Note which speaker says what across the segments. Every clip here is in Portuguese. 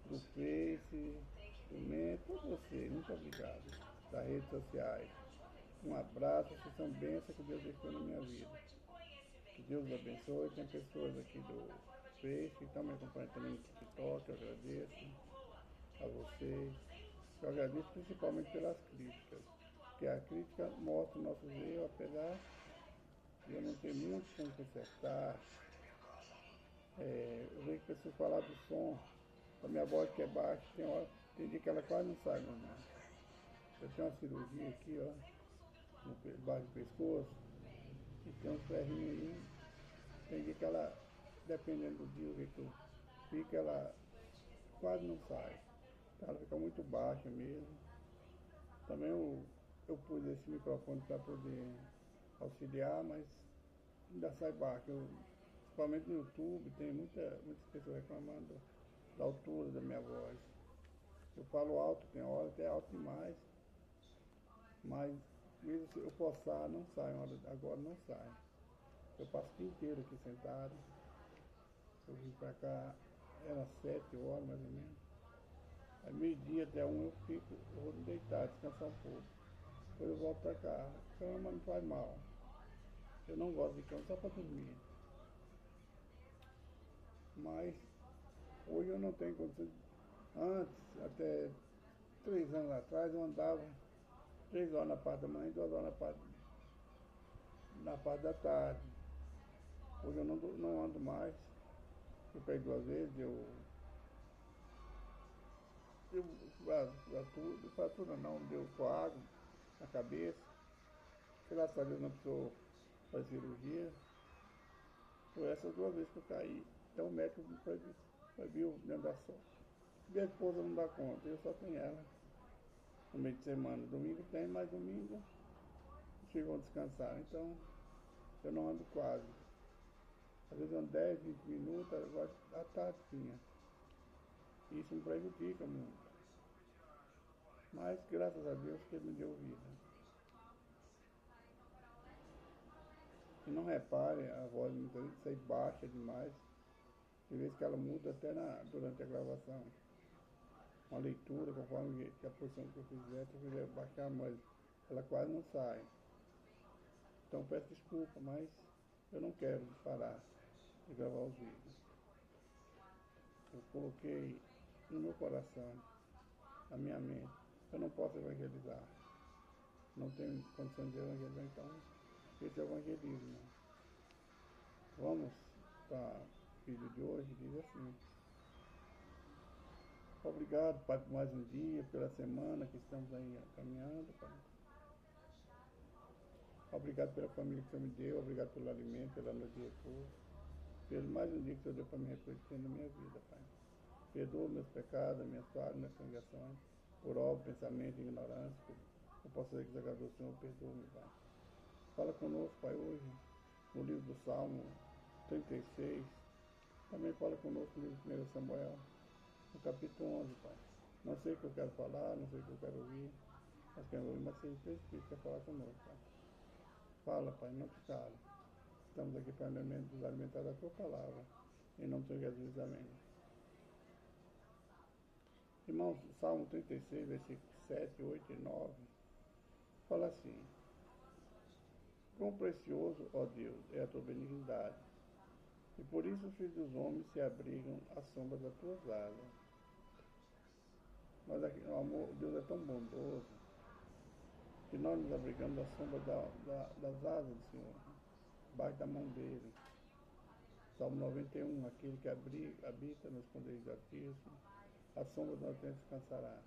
Speaker 1: do Face, do Mento, por você, muito obrigado. Das redes sociais. Um abraço, vocês são bênçãos que Deus deixou na minha vida. Que Deus os abençoe. Tem pessoas aqui do Face que estão me acompanhando também no TikTok, eu agradeço a vocês. Eu agradeço principalmente pelas críticas, porque a crítica mostra o nosso erro, apesar de eu não ter muito como consertar. Eu vejo que pessoas falam do som, a minha voz que é baixa, tem dia que ela quase não sai normal. Eu tenho uma cirurgia aqui, ó, no baixo do pescoço, e tem uns ferrinhos aí, tem dia que ela, dependendo do dia, o jeito que eu fico, ela quase não sai. Então ela fica muito baixa mesmo. Também eu pus esse microfone para poder auxiliar, mas ainda sai baixo. Principalmente no YouTube, tem muitas pessoas reclamando da altura da minha voz. Eu falo alto, tem hora até alto demais, mas mesmo se eu forçar, não sai, agora não sai. Eu passo o dia inteiro aqui sentado. Eu vim pra cá, era 7 horas mais ou menos. Aí meio-dia até 1 eu vou deitar, descansar um pouco. Depois eu volto pra cá. A cama não faz mal. Eu não gosto de cama só para dormir. Mas hoje eu não tenho condições. Antes, até 3 anos atrás, eu andava 3 horas na parte da manhã e 2 horas na parte da tarde. Hoje eu não ando mais. Eu pego 2 vezes, fratura não, deu coágulo na cabeça. Graças a Deus não precisou fazer cirurgia. Foi essas 2 vezes que eu caí. Então o médico me proibiu de andar só. Minha esposa não dá conta, eu só tenho ela. No meio de semana, domingo tem, mas domingo chegam a descansar. Então eu não ando quase. Às vezes eu ando 10, 20 minutos, agora à tarde tinha. Isso me prejudica muito. Mas graças a Deus que Ele me deu vida. E não repare, a voz muitas vezes sai baixa demais. Tem vezes que ela muda até durante a gravação. Uma leitura, conforme a posição que eu fizer, se eu quiser baixar, mas ela quase não sai. Então peço desculpa, mas eu não quero parar de gravar os vídeos. Eu coloquei no meu coração, na minha mente, eu não posso evangelizar. Não tenho condição de evangelizar, então esse é o evangelismo. Vamos para o vídeo de hoje, diz assim. Obrigado, Pai, por mais um dia, pela semana que estamos aí caminhando, Pai. Obrigado pela família que o Senhor me deu, obrigado pelo alimento, pela noite de repouso, pelo mais um dia que o Senhor deu para me reconhecer na minha vida, Pai. Perdoa meus pecados, minhas falhas, minhas congregações, por obra, pensamento e ignorância, que eu posso ser desagradoso, Senhor, perdoa-me, Pai. Fala conosco, Pai, hoje, no livro do Salmo 36, também fala conosco no livro de 1 Samuel, no capítulo 11, Pai. Não sei o que eu quero falar, não sei o que eu quero ouvir, mas quero ouvir, mas se o Espírito quer falar conosco, Pai. Fala, Pai, não te cala. Estamos aqui para nos alimentar da Tua palavra. Em nome de Jesus, amém. Irmãos, Salmo 36, versículos 7, 8 e 9, fala assim: Quão precioso, ó Deus, é a Tua benignidade, e por isso os filhos dos homens se abrigam à sombra das Tuas asas. Mas aqui, o amor, Deus é tão bondoso, que nós nos abrigamos à sombra das asas do Senhor, debaixo da mão dele. Salmo 91, aquele que habita nos esconderijos do Altíssimo, a sombra do Altíssimo descansará.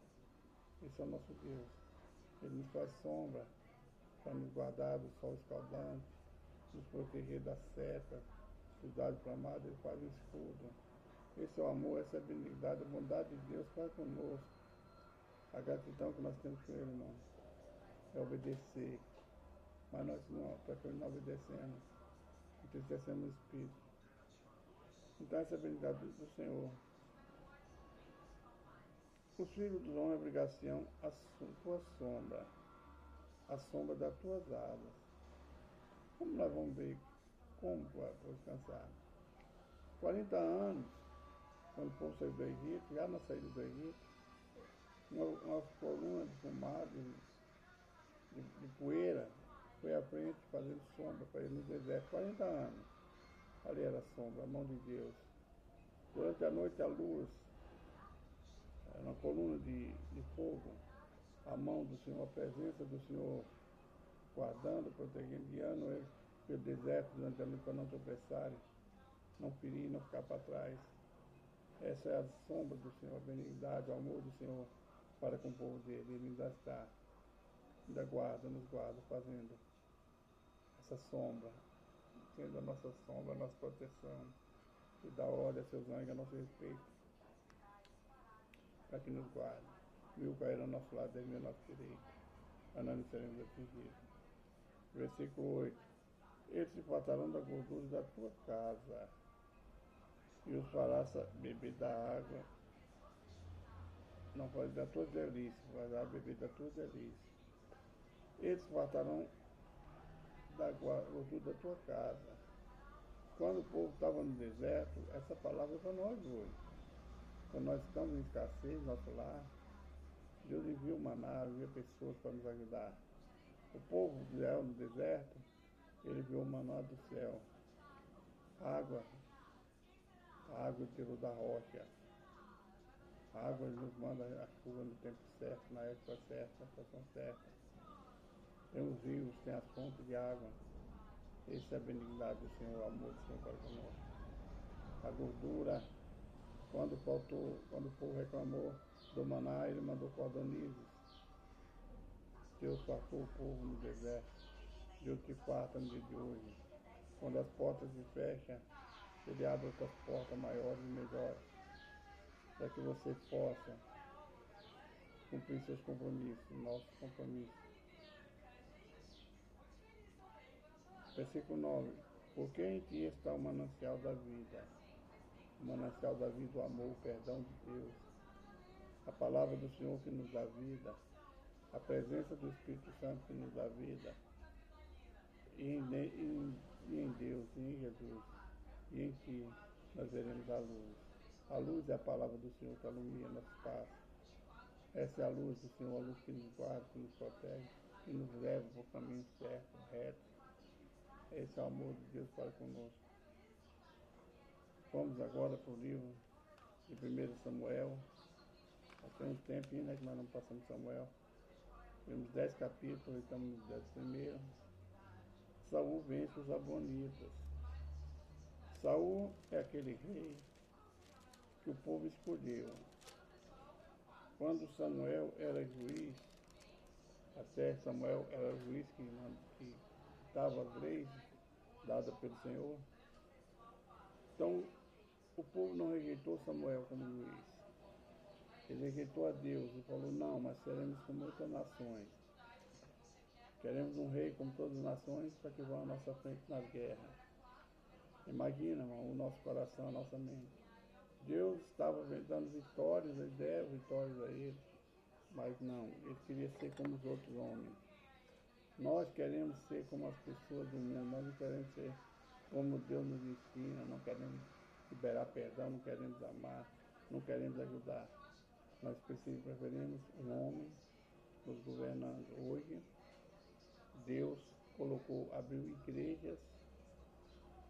Speaker 1: Esse é o nosso Deus. Ele nos faz sombra para nos guardar do sol escaldante, nos proteger da seta, dos dados inflamados, ele faz o escudo. Esse é o amor, essa é a benignidade, a bondade de Deus para conosco. A gratidão que nós temos com Ele, irmão, é obedecer. Mas nós não obedecemos, entristecemos o Espírito. Então essa é a benignidade do Senhor. Os filhos dos homens, obrigação, a tua sombra, a sombra das tuas asas. Como nós vamos ver como para descansar? 40 anos quando o povo saiu do Egito, já na saída do Egito, uma coluna de fumaça, de poeira, foi à frente fazendo sombra para ele no deserto, 40 anos. Ali era a sombra, a mão de Deus. Durante a noite a luz, era uma coluna de fogo, a mão do Senhor, a presença do Senhor guardando, protegendo, guiando eles pelo deserto durante a noite para não tropeçarem, não ferir, não ficar para trás. Essa é a sombra do Senhor, a benignidade, o amor do Senhor para com o povo dele. Ele ainda está, ainda guarda, nos guarda, fazendo essa sombra, sendo a nossa sombra, a nossa proteção, e dá ordem a seus anjos a nosso respeito, para que nos guarde. 1000 cairão ao nosso lado, 10.000 ao nosso direito, mas nós não seremos atingidos. Versículo 8. Eles se fartarão da gordura da tua casa, e os farás beber da água, não faz da tua delícia, farás beber da tua delícia. Eles se fartarão da gordura da tua casa. Quando o povo estava no deserto, essa palavra é para nós hoje. Quando nós estamos em escassez, nosso lar, Deus envia o maná, envia pessoas para nos ajudar. O povo de Israel no deserto, ele viu o maná do céu. Água, a água tirou da rocha. A água nos manda a chuva no tempo certo, na época certa, na estação certa. Tem os rios, tem as fontes de água. Essa é a benignidade do Senhor, o amor do Senhor para conosco. A gordura, quando o povo reclamou do maná, ele mandou cordonizes. Deus fartou o povo no deserto. Deus te farta no dia de hoje. Quando as portas se fecham, ele abre outras portas maiores e melhores, para que você possa cumprir seus compromissos, nossos compromissos. Versículo 9. Porque em ti está o manancial da vida. O manancial da vida, o amor, o perdão de Deus. A palavra do Senhor que nos dá vida. A presença do Espírito Santo que nos dá vida. E em Deus, e em Jesus. E em ti nós veremos a luz. A luz é a palavra do Senhor que alumia nosso passo. Essa é a luz do Senhor, a luz que nos guarda, que nos protege, que nos leva para o caminho certo, reto. Esse é o amor de Deus para conosco. Vamos agora para o livro de 1 Samuel. Nós temos tempo ainda que nós não passamos Samuel. Temos 10 capítulos, estamos no 11º. Saul vence os Amonitas. Saul é aquele rei que o povo escolheu. Quando Samuel era juiz, até Samuel era juiz que dava as leis dadas pelo Senhor. Então, o povo não rejeitou Samuel como juiz. Ele rejeitou a Deus e falou, não, mas seremos como outras nações. Queremos um rei como todas as nações para que vá à nossa frente nas guerras. Imagina, irmão, o nosso coração, a nossa mente. Deus estava dando vitórias, ele deu vitórias a ele, mas não, ele queria ser como os outros homens. Nós queremos ser como as pessoas do mundo, nós não queremos ser como Deus nos ensina, não queremos liberar perdão, não queremos amar, não queremos ajudar. Nós preferimos um homem nos governando. Hoje, Deus abriu igrejas,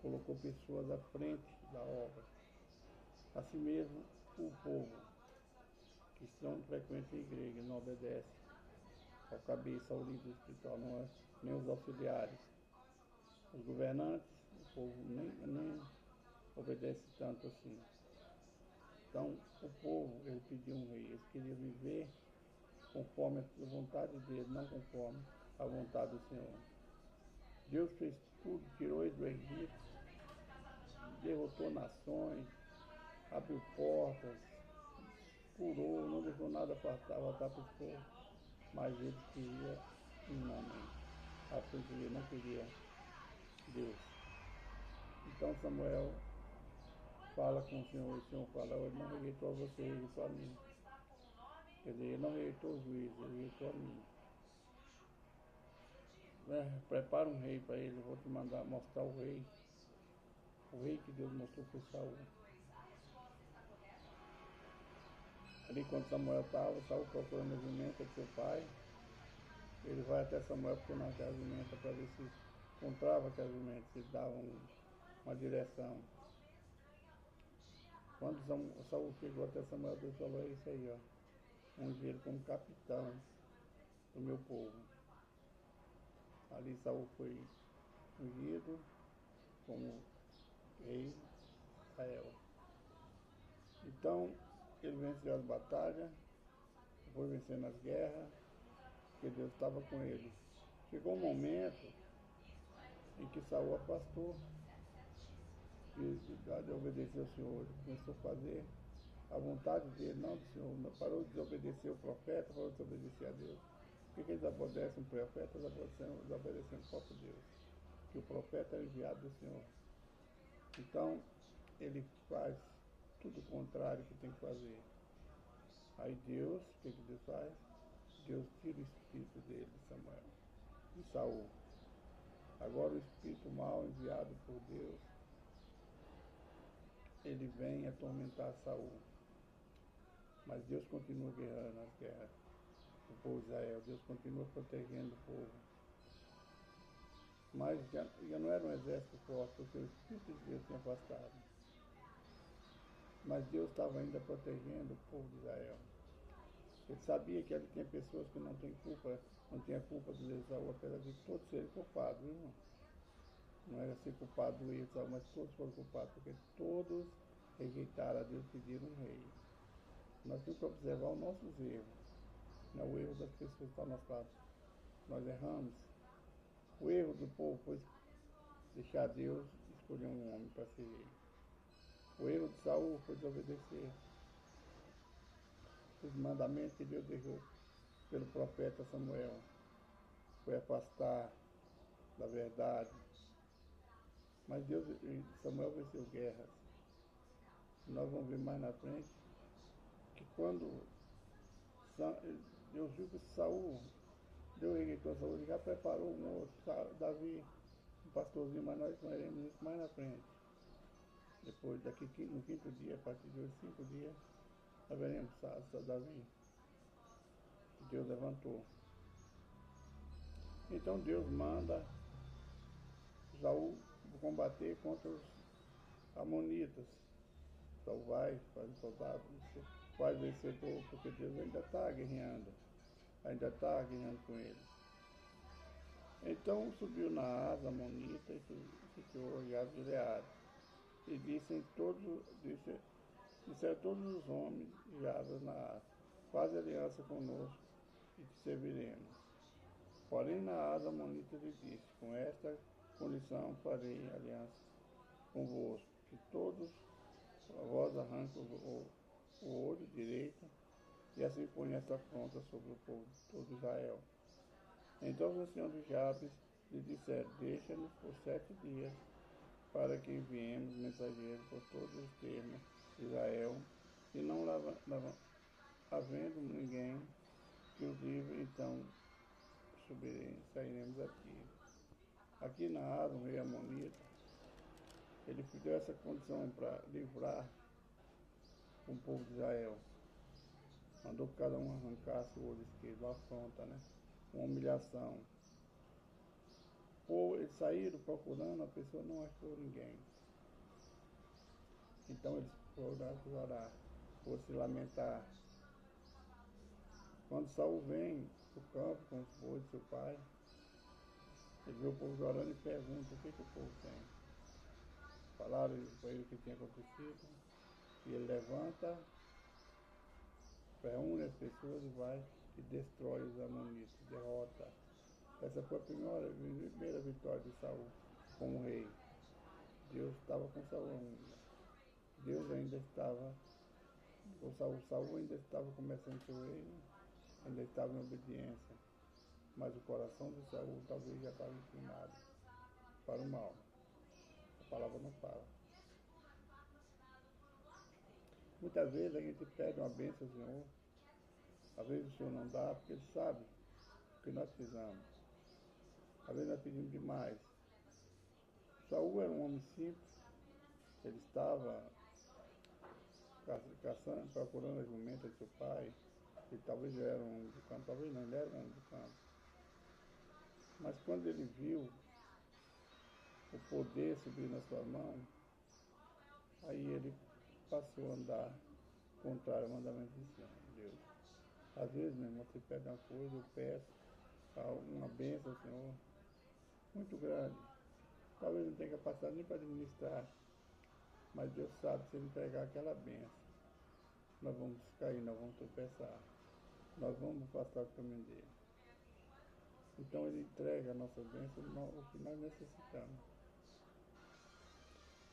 Speaker 1: colocou pessoas à frente da obra. Assim mesmo, o povo que não frequenta a igreja, não obedece ao cabeça, ao líder espiritual, não é, nem os auxiliares. Os governantes, o povo nem obedece tanto assim. Então, o povo, ele pediu um rei, eles queriam viver conforme a vontade dele, não conforme a vontade do Senhor. Deus fez tudo, tirou eles do Egito, derrotou nações, abriu portas, curou, não deixou nada voltar para o povo, mas ele queria um homem, assim que ele não queria Deus. Então Samuel fala com o Senhor fala, ele não rejeitou a você, ele rejeitou a mim. Quer dizer, ele não rejeitou o juiz, ele rejeitou a mim. Prepara um rei para ele, eu vou te mandar mostrar o rei que Deus mostrou para Saul. Ali quando Samuel estava, Saul procurando a jumenta de seu pai. Ele vai até Samuel porque não achava a jumenta, para ver se encontrava aquela jumenta, se dava uma direção. Quando Saul chegou até Samuel, Deus falou: é isso aí, ó, ungi ele como capitão do meu povo. Ali Saul foi ungido como rei de Israel. Então, ele venceu as batalhas, foi vencendo as guerras, porque Deus estava com ele. Chegou um momento em que Saul afastou de obedecer ao Senhor, ele começou a fazer a vontade dele, não do Senhor, não parou de desobedecer o profeta, parou de desobedecer a Deus. Por que eles obedecem o profeta? Eles obedecem o próprio Deus, que o profeta é enviado do Senhor. Então, ele faz tudo o contrário que tem que fazer. Aí Deus, o que Deus faz? Deus tira o espírito dele, de Samuel, de Saul. Agora o espírito mal enviado por Deus, ele vem atormentar Saul. Mas Deus continua guerrando as guerras do povo de Israel. Deus continua protegendo o povo. Mas já não era um exército forte, porque o espírito de Deus tinha afastado. Mas Deus estava ainda protegendo o povo de Israel. Ele sabia que ali tinha pessoas que não têm culpa, não tinha culpa do erro de Saul, apesar de todos serem culpados, viu, irmão? Não era ser culpado do erro de Saul, mas todos foram culpados, porque todos rejeitaram a Deus e pediram um rei. Nós temos que observar os nossos erros, não o erro das pessoas que estão ao nosso lado. Nós erramos. O erro do povo foi deixar Deus escolher um homem para ser rei. O erro de Saul foi desobedecer os mandamentos que Deus deixou pelo profeta Samuel. Foi afastar da verdade. Mas Samuel venceu guerras. Nós vamos ver mais na frente que quando Deus viu que Saul, Deus rejeitou Saul, ele já preparou um outro, Davi, um pastorzinho, mas nós veremos isso mais na frente. Depois, no quinto dia, a partir de hoje, 5 dias, nós veremos Davi, que Deus levantou. Então Deus manda Saul combater contra os amonitas. Saul vai, faz um soldado, faz vencedor, porque Deus ainda está guerreando com ele. Então subiu na asa amonita e ficou olhado de Gileade. E disseram todos os homens de asas na asa: faz aliança conosco e te serviremos. Porém na asa amonita lhe disse: com esta condição farei aliança convosco, que todos vós arrancam o olho direito, e assim põe esta afronta sobre o povo de todo Israel. Então os senhores de Jabes lhe disseram: deixa-nos por 7 dias, para que enviemos mensageiros por todos os termos de Israel, e não havendo ninguém que os livre, então sairemos aqui. Aqui na Asa, o rei Amonita, ele deu essa condição para livrar o povo de Israel. Mandou que cada um arrancasse o olho esquerdo, a afronta, né? Uma humilhação. Ou eles saíram procurando, a pessoa não achou ninguém. Então eles foram chorar, foram se lamentar. Quando Saul vem para o campo com os bois de seu pai, ele vê o povo chorando e pergunta: o que o povo tem? Falaram para ele o que tinha acontecido, e ele levanta, reúne as pessoas e vai e destrói os amonitas, derrota. Essa foi a primeira vitória de Saul como rei. Deus estava com Saul ainda. Deus ainda estava, Saul ainda estava começando seu reino, ainda estava em obediência. Mas o coração de Saul talvez já estava inclinado para o mal. A palavra não fala. Muitas vezes a gente pede uma bênção ao Senhor. Às vezes o Senhor não dá, porque Ele sabe o que nós precisamos. Às vezes nós pedimos demais. Saul era um homem simples. Ele estava caçando, procurando a jumenta de seu pai. Ele talvez ele era um homem do campo, talvez não, ele era um homem do campo. Mas quando ele viu o poder subir na sua mão, aí ele passou a andar contrário ao mandamento de Deus. Às vezes, meu irmão, você pede uma coisa, eu peço uma bênção ao Senhor muito grande. Talvez não tenha capacidade nem para administrar, mas Deus sabe, se ele entregar aquela bênção, nós vamos cair, nós vamos tropeçar, nós vamos passar o caminho dele. Então ele entrega a nossa bênção, o que nós necessitamos.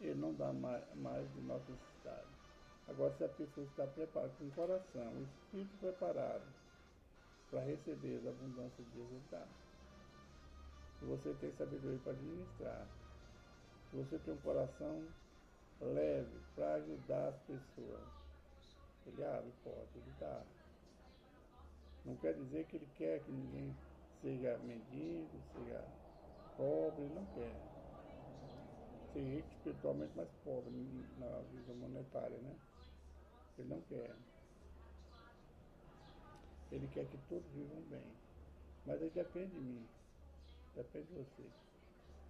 Speaker 1: Ele não dá mais de nossa necessidade. Agora, se a pessoa está preparada, com o coração, o espírito preparado para receber a abundância de Deus, ele dá. Se você tem sabedoria para administrar, se você tem um coração leve para ajudar as pessoas, ele abre porta, ele dá. Não quer dizer que ele quer que ninguém seja mendigo, seja pobre, ele não quer. Ser rico espiritualmente, mas pobre na visão monetária, né? Ele não quer. Ele quer que todos vivam bem. Mas ele depende de mim, depende de você.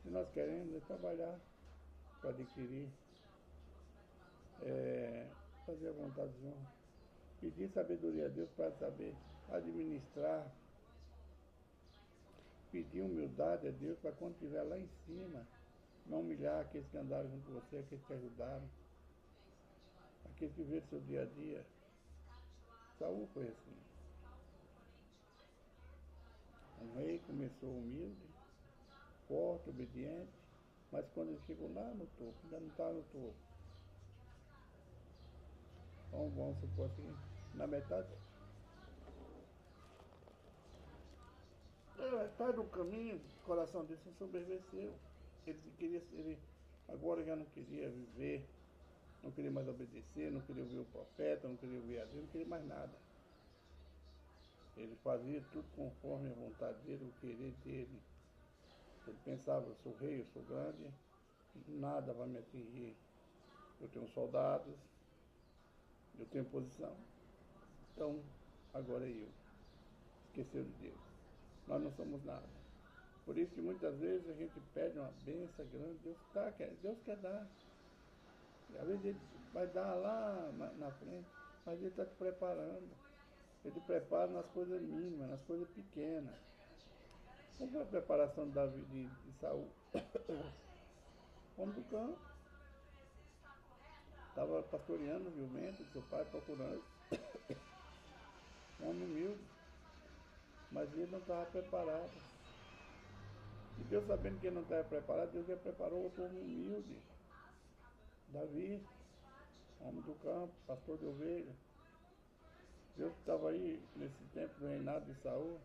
Speaker 1: Se nós queremos trabalhar para adquirir, fazer a vontade de Deus, pedir sabedoria a Deus para saber administrar, pedir humildade a Deus para quando estiver lá em cima, não humilhar aqueles que andaram junto com você, aqueles que ajudaram, aqueles que viveram seu dia a dia. Saul foi assim. Um rei começou humilde, forte, obediente, mas quando ele chegou lá no topo, ainda não está no topo. Então vamos supor assim, na metade do caminho, o coração dele se sobreviveu. Ele agora já não queria viver, não queria mais obedecer, não queria ouvir o profeta, não queria ouvir a Deus, não queria mais nada. Ele fazia tudo conforme a vontade dele, o querer dele. Ele pensava, eu sou rei, eu sou grande, nada vai me atingir. Eu tenho soldados, eu tenho posição. Então, agora é eu. Esqueceu de Deus. Nós não somos nada. Por isso que muitas vezes a gente pede uma bênção grande, Deus quer dar. E às vezes ele vai dar lá na frente, mas ele está te preparando. Ele te prepara nas coisas mínimas, nas coisas pequenas. Como foi a preparação de Davi de Saul? Homem do campo. Estava pastoreando o jumento de seu pai, procurando. Um homem humilde. Mas ele não estava preparado. E Deus, sabendo que ele não estava preparado, Deus já preparou outro homem humilde. Davi, homem do campo, pastor de ovelha. Deus estava aí nesse tempo do reinado de Saul,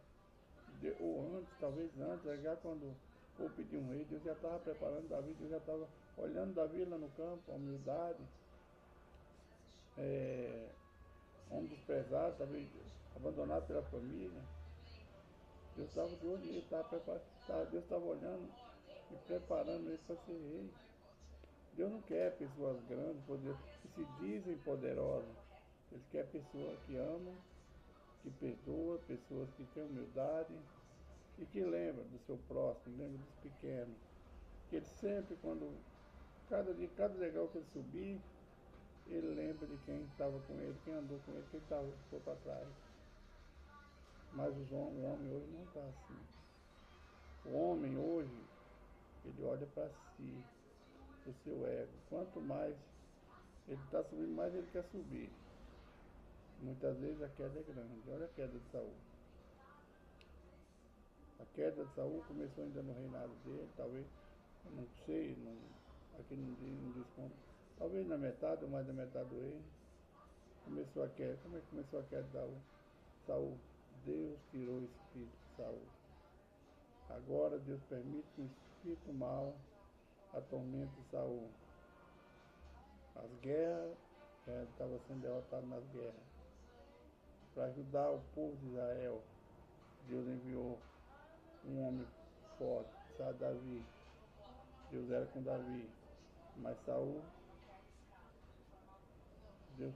Speaker 1: ou antes, talvez antes, já quando for pedir um rei, Deus já estava preparando Davi, Deus já estava olhando Davi lá no campo, a humildade, homem desprezado, talvez abandonado pela família. Deus estava de olho nele, Deus estava olhando e preparando ele para ser rei. Deus não quer pessoas grandes, que se dizem poderosas. Ele quer pessoas que amam, que perdoam, pessoas que têm humildade e que lembram do seu próximo, lembram dos pequenos. Que ele sempre, cada degrau que ele subir, ele lembra de quem estava com ele, quem andou com ele, quem ficou para trás. Mas o homem hoje não está assim. O homem hoje, ele olha para si, para o seu ego. Quanto mais ele está subindo, mais ele quer subir. Muitas vezes a queda é grande. Olha a queda de Saul. A queda de Saul começou ainda no reinado dele, talvez, não sei, aqui não diz como. Talvez na metade ou mais da metade do reino. Começou a queda. Como é que começou a queda de Saul? Saul, Deus tirou o espírito de Saul. Agora Deus permite que o espírito mau atormente Saul. As guerras, estava sendo derrotado nas guerras. Para ajudar o povo de Israel, Deus enviou um homem forte, sabe, Davi. Deus era com Davi. Mas Saul Deus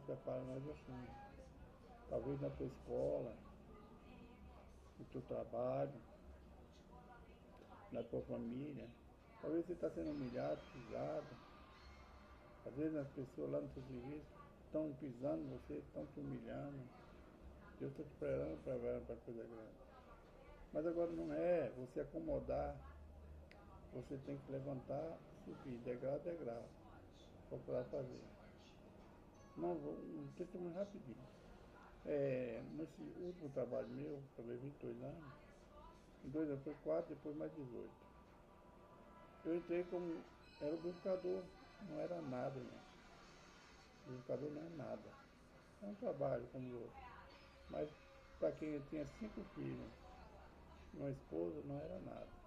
Speaker 1: prepara nós assim. Talvez na tua escola, no teu trabalho, na tua família. Talvez você está sendo humilhado, pisado. Às vezes as pessoas lá no seu serviço estão pisando em você, estão te humilhando. Deus está te preparando para coisa grande. Mas agora não é você acomodar. Você tem que levantar, subir, degrau a degrau, procurar fazer. Não, um testemunho rapidinho. Nesse último trabalho meu, trabalhei 22 anos, em 2 anos foi 4, depois mais 18. Eu entrei como, era o educador, não era nada, né? O educador não é nada. É um trabalho como o outro. Mas para quem tinha 5 filhos e uma esposa, não era nada.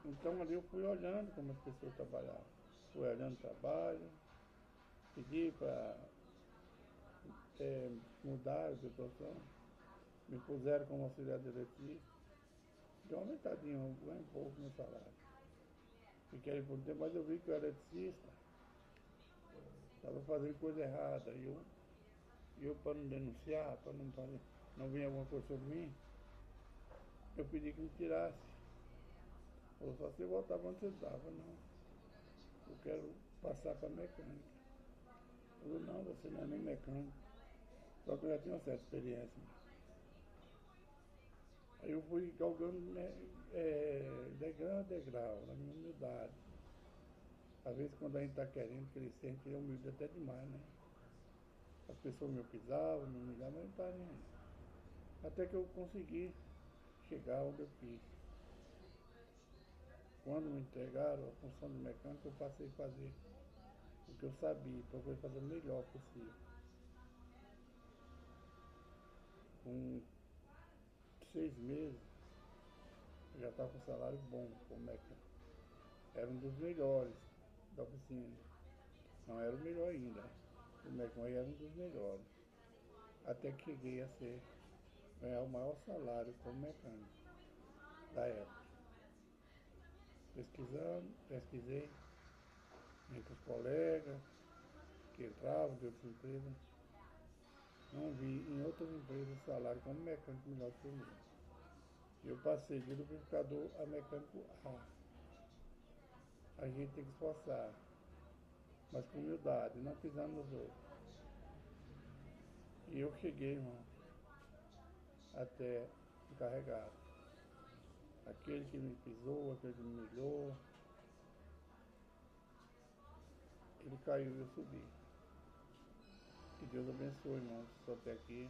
Speaker 1: Então ali eu fui olhando como as pessoas trabalhavam. Fui olhando o trabalho, pedi para mudar de profissão, me puseram como auxiliar de eletricista, deu uma aumentadinha, um pouco no salário. Fiquei por um tempo, mas eu vi que o eletricista estava fazendo coisa errada. E eu para não denunciar, para não vir alguma coisa sobre mim, eu pedi que me tirasse. Falou, só você voltar onde você estava. Não, eu quero passar para mecânica. Falou, não, você não é nem mecânico. Só que eu já tinha uma certa experiência. Aí eu fui galgando degrau a degrau, na minha humildade. Às vezes quando a gente está querendo crescer, a gente é humilde até demais, né? As pessoas me pisavam, me humilhavam, mas não está nem aí. Até que eu consegui chegar onde eu quis. Quando me entregaram a função de mecânico, eu passei a fazer o que eu sabia, procurei fazer o melhor possível. Com 6 meses, eu já estava com um salário bom como mecânico. Era um dos melhores da oficina. Não era o melhor ainda. O mecânico era um dos melhores. Até que cheguei a ganhar o maior salário como mecânico da época. Pesquisei entre os colegas que entravam de outras empresas. Não vi em outras empresas salário como mecânico melhor que o meu. Eu passei de lubrificador a mecânico A. A gente tem que esforçar, mas com humildade, não pisando nos outros. E eu cheguei, irmão, até encarregado. Aquele que me pisou, aquele que me humilhou, ele caiu e eu subi. Que Deus abençoe, irmãos, só até aqui.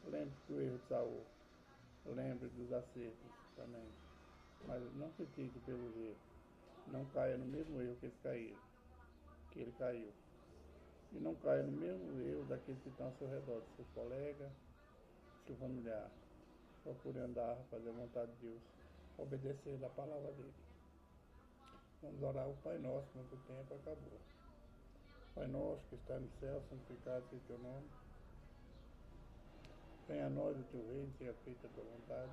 Speaker 1: Lembre do erro de Saul. Lembre dos acertos também. Mas não critique pelos erros. Não caia no mesmo erro que eles caíram, que ele caiu. E não caia no mesmo erro daqueles que estão ao seu redor, seus colegas, seu familiar. Procure andar, fazer a vontade de Deus, obedecer da palavra dele. Vamos orar o Pai Nosso, quanto o tempo acabou. Pai Nosso que está no céu, santificado seja o teu nome. Venha a nós o teu reino, seja feita a tua vontade,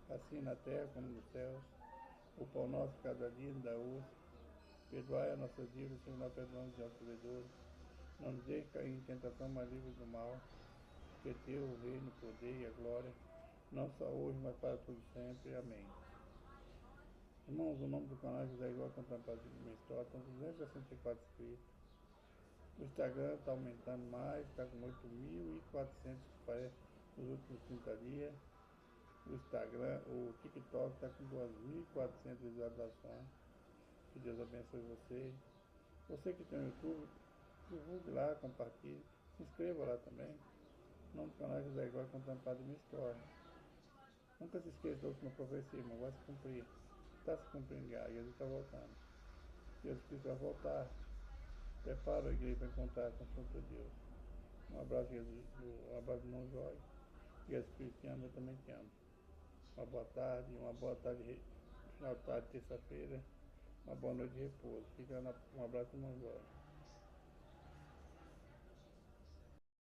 Speaker 1: assim na terra como nos céus. O pão nosso cada dia nos dá hoje. Perdoai as nossas dívidas, como nós perdoamos aos nossos devedores. Não nos deixe cair em tentação, mas livre do mal. Que teu o reino, o poder e a glória, não só hoje, mas para todo sempre. Amém. Irmãos, o nome do canal é José Igual Contemplado de minha história, estão 264 inscritos. O Instagram está aumentando mais, está com 8.400 parece nos últimos 30 dias. O Instagram, o TikTok está com 2.400 visualizações. Que Deus abençoe você. Você que tem o YouTube, divulgue lá, compartilhe. Se inscreva lá também. O nome do canal é José Igual Contemplado de minha história. Nunca se esqueça da última profecia, irmão, vai se cumprir. Está se cumprindo já, Jesus está voltando. Jesus Cristo vai voltar. Prepara a igreja para encontrar com o Santo Deus. Um abraço, Jesus, um abraço, irmão Jóia. Jesus Cristo te ama, eu também te amo. Uma boa tarde, final de tarde, terça-feira. Uma boa noite de repouso. Um abraço, irmão Jóia.